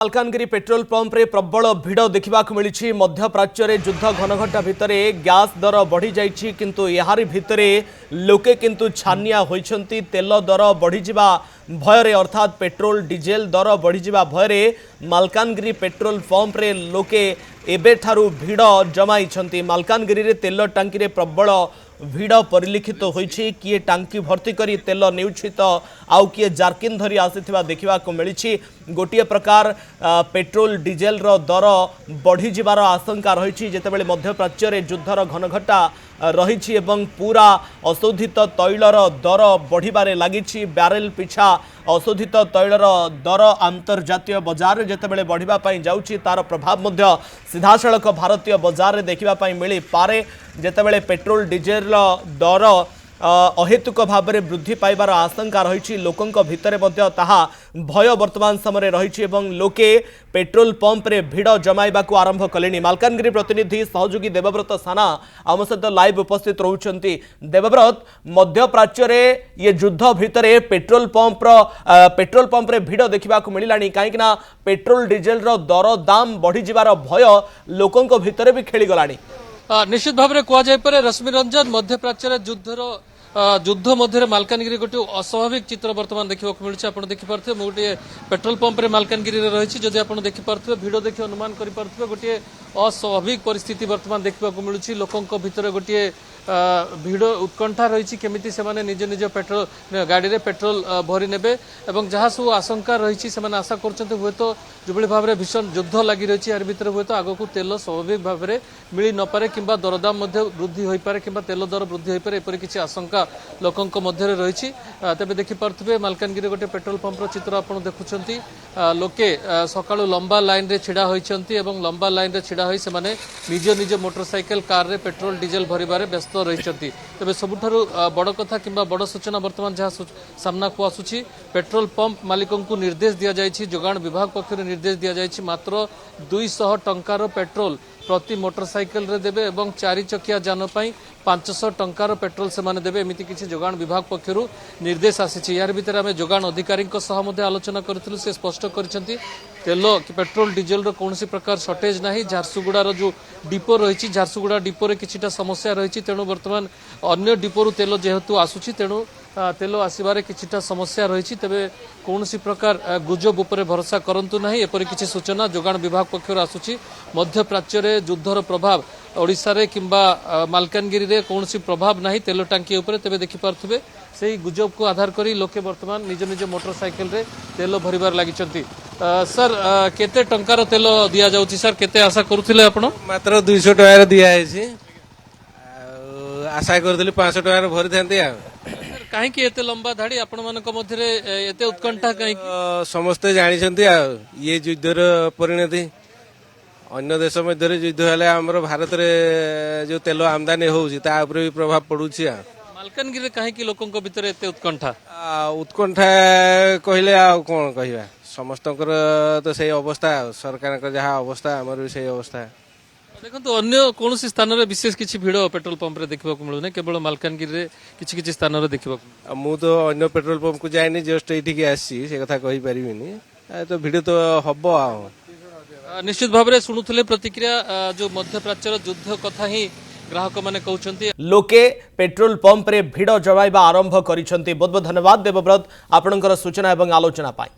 Malkangiri petrol pump रे प्रबल भिड़ देखा मिली मध्य प्राच्य रे युद्ध घनघटा भितर गैस दर बढ़ी जाइछि किंतु याहारी भितर लोके किंतु छानिया होइछंती तेल दर बढ़ी जिबा भय रे अर्थात पेट्रोल डीजेल दर बढ़ी जिबा भय रे मालकानगिरी पेट्रोल पंप रे लोके एबे ठारू भिड़ जमाइछंती। मालकानगिरी रे तेल टांकी रे प्रबल भिड़ परिलक्षित होइछि। किए टांकी भर्ती करी तेल नेउछि तो आउ किए जार्किन धरी आसीथिबा देखिबा को मिलिछि। गोटिए प्रकार पेट्रोल डीजेल रो दर बढ़ी जिबार आशंका रहिछि जेतेबेले मध्य प्राच्य रे युद्धर घनघटा रहिछि एवं पूरा अशोधित तैलर दर बढ़िबारे लागिछि। बैरेल पिछा अशोधित तैलर दर अंतर्जातीय बजार जेतेबेले बढ़िबा पई जाउछि तार प्रभाव मध्य सीधासळख भारतीय बजार रे देखिबा पई मिली पारे जेतेबेले पेट्रोल डीजेल दर अहेतुक भाव में वृद्धि पाइबार आशंका रही लोकों भितर ताहा भय वर्तमान समय रही लोके पेट्रोल पंप रे भिड़ जमाइबा को आरंभ कले। मालकानगिरी प्रतिनिधि सहयोगी देवव्रत साना आम सहित लाइव उपस्थित रहउछंती। देवव्रत, मध्य प्राच्य रे ये युद्ध भितर पेट्रोल पंप रे भिड़ देखा मिलानी कहीं पेट्रोल डीजेल रो दर दाम बढ़ी जिबार भय लोकों भितर भी खेली गलानी। निश्चित भाव में कहुपर रश्मि रंजन मध्य प्राच्य युद्ध मध्य मालकानगिरी गोटे अस्वाभाविक चित्र बर्तमान देखा मिलूँ। आप देखिपे गोटे पेट्रोल पंप रे मालकानगिरी रही जदि आप देखिपे भिड़ देखिए अनुमान करें गोटे अस्वाभाविक परिस्थिति बर्तमान देखा मिलूँ। लोकों भितर गोटे भिड़ उत्कंठा रही केमिति से निज निज पेट्रोल गाड़ी रे पेट्रोल भरी नेबे एवं जहाँ सब आशंका रही से आशा कर हुए तो जो भाव में भीषण युद्ध लगी रही यार भितर हुए तो आग को तेल स्वाभाविक भाव में मिल न पारे किंबा दरदाम वृद्धि हो पारे किंबा तेल दर वृद्धि हो पारे एपरी किसी आशंका लोकों मध्य रही। तेज देखिपे मालकानगिरी गोटे पेट्रोल पंपर चित्र आप देखुं लोके सका लंबा लाइन रे छिड़ा होइछंती एवं लंबा लाइन रे छिड़ा होई से माने निज निज मोटरसाइकेल कार रे पेट्रोल डीजेल भरिबारे व्यस्त रही। तेज सबुठारु बड़ कथा किंबा बड़ सूचना बर्तमान जहाँ सामना को आसुची पेट्रोल पंप मालिकों को निर्देश दि जाइछि जोगाण विभाग पक्षर निर्देश दि जाइछि मात्र 200 टंकार पेट्रोल प्रति मोटरसाइकेल रे देबे एवं 4 चकिया जान पई 500 टंकार पेट्रोल से माने देबे एमिति किछि जोगाण विभाग पक्षरु निर्देश आसीछि। यार भितर आमे जोगाण अधिकारी सह मध्ये आलोचना करथिलु से स्पष्ट करिसेंती तेल कि पेट्रोल डीजेल रो कोनोसी प्रकार शॉर्टेज नाही। झारसुगुड़ा रो जो डिपो रहिछि झारसुगुड़ा डिपो रे किछिटा समस्या रहिछि तेणु वर्तमान अन्य डिपोरु तेल जेहेतु आसुछि तेणु तेल आसबार किछिटा समस्या रही तेबे कौनसी प्रकार गुजब उपरे भरोसा करंतु नाही एपरि किछि सूचना जोगाण विभाग पक्षर आसुछि। मध्य प्राच्य रे युद्धर प्रभाव ओडिसा रे किंबा मालकानगिरी रे कौनसी प्रभाव नाही तेल टांकी उपरे तेबे देखि पारथुबे सेही गुजब को आधार करी लोके वर्तमान निज निज मोटरसाइकेल रे तेल भरिबार लागिचंती। सर केते टंकार तेल दिया जाउछि सर केते आशा करूथिले आपण? मात्र 200 टका दिया हैछि आशा करथिलि 500 टका भरि थांती आ कहीं एते लंबा धाड़ी आपण मानक मध्यरे एते उत्कंठा कहीं समस्ते जानिछंती आ ये युद्धर परिणति अन्य देश मध्य युद्ध हेले हमर भारत रे जो तेल आमदानी होउछि ता ऊपर भी प्रभाव पडुछि आ मालकानगिरी कहीं की लोकों भितर एते उत्कंठा कहले आ कोन कहिबा समस्तकर तो सही अवस्था सरकार का जहाँ अवस्था हमर भी सही अवस्था देखो तो अन्य कौन स्थान रे विशेष किसी भिड़ पेट्रोल पंप रे देखा मिलूना केवल मालकानगिरी रे किसी स्थान रे देखा मु तो अन्य पेट्रोल पंप को जाइनी जस्ट एठी आसी से कथा कहि परिबिनी तो भिड़ तो हबो आ निश्चित भाव में शुणुले प्रतिक्रिया जो मध्य प्राच्यर युद्ध कथा ही ग्राहक माने कहउछंती लोके पेट्रोल पंप रे भिड़ जमाइबा आरंभ करिसंती। बहुत बहुत धन्यवाद देवव्रत आपनकर सूचना एवं आलोचना पाई।